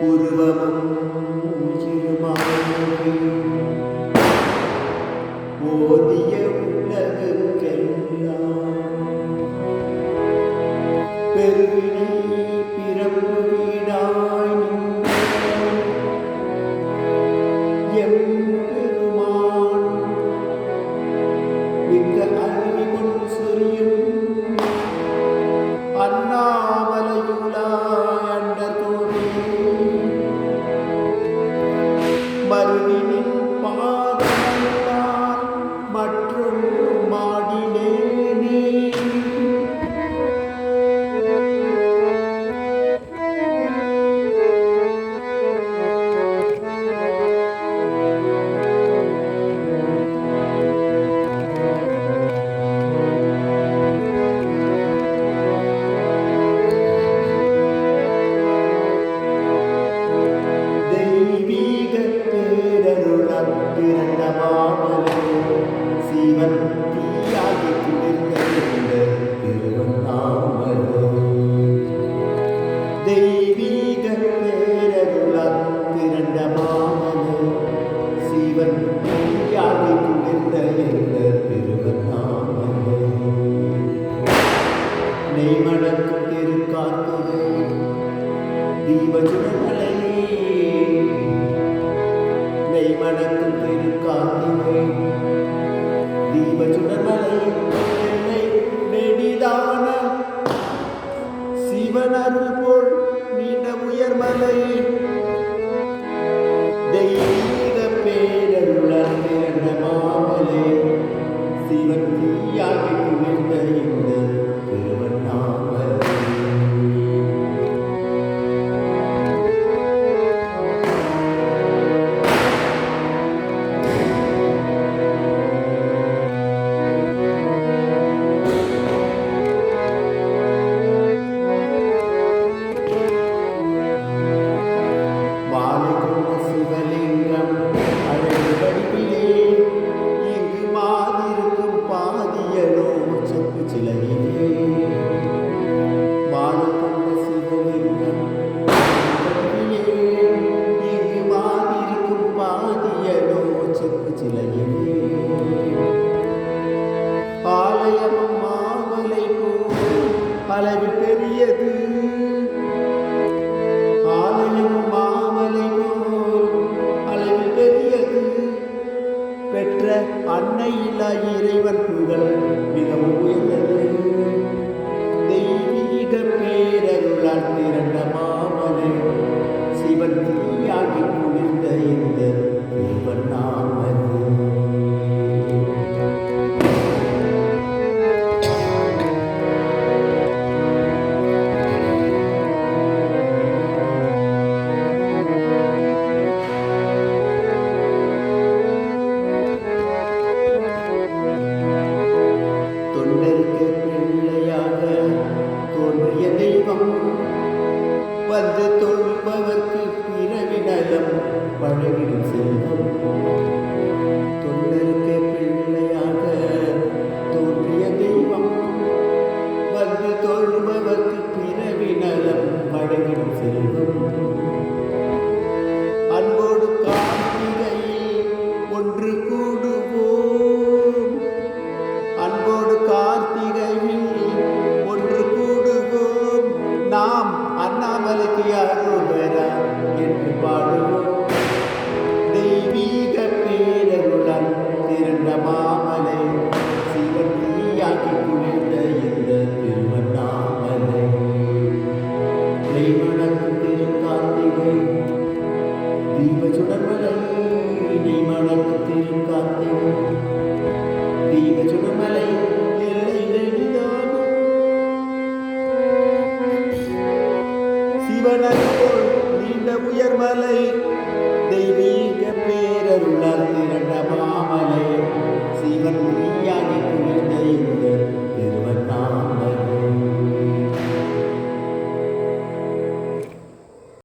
உருவமும் உயிருமாகி ஓதிய உலகுக்கெல்லாம் பெருவினை பிறப்பு வீடாய் எம் பெருமான் மிக்க அறிவுன் சொரியும் அண்ணாமலையுளாய் அண்டதோடு மருவினின் பாதமல்லால் மற்றும் மாடினேனே. பிறந்த மாமலை சிவன் தீயாகி குளிர்ந்த திருவண்ணாமலை தெய்வீக பேரருளால் பிறந்த மாமலை சிவன் தீயாகி குளிர்ந்த திருவண்ணாமலை நெய்மணக்கும் திருக்கார்த்திகை தீபசுடமலை நெய்மணக்கும் திருக்கார்த்திகை தீபசுடமலை நெடிதான சிவனருள் போல் நீண்ட உயர்மலை தெய்வீக பேரருளால் பிறந்த மாமலை சிவன் தீயாகி குளிர்ந்த இந்த திருவண்ணாமலை. சிவலிங்கம் அழகு வடிவிலே இங்கு மாதிருக்கும் பாதியனோ செப்பு சிலையிலே மாலை கொண்ட சிவலிங்கம் இங்கு மாதிருக்கும் பாதியனோ செப்பு சிலையிலே ஆலயமும் மாமலை போல் அளவு பெரியது ஆலயமும் மாமலை பெற்ற அன்னையில்லா இறைவன் புகழ் மிகவும் உயர்ந்தது தெய்வீக பேரருளால் பிறந்த மாமலை சிவன் தீயாகி குளிர்ந்த இந்த திருவண்ணாமலை. வந்து தொழுபவர்க்கு பிறவி நலம் பழகிடும் செல்வம் தொண்டருக்கு பிள்ளையாக தோன்றிய தெய்வம் வந்து தொழுபவர்க்கு பிறவி நலம் பழகிடும் செல்வம் அன்போடு கார்த்திகையில் ஒன்று கூடுவோம் அன்போடு கார்த்திகையில் ஒன்று கூடுவோம் நாம் அண்ணாமலைக்கு அருள்வரா என்று பாடுவோம் தெய்வீக பேரருளால் பிறந்த மாமலை சிவன் தீயாகி குளிர்ந்த இந்த திருவண்ணாமலை நெய்மணக்கும் திருக்கார்த்திகை தீபசுடமலை நெய்மணக்கும் திருக்கார்த்திகை தீபசுடமலை சிவனருள் நீண்ட உயர்மலை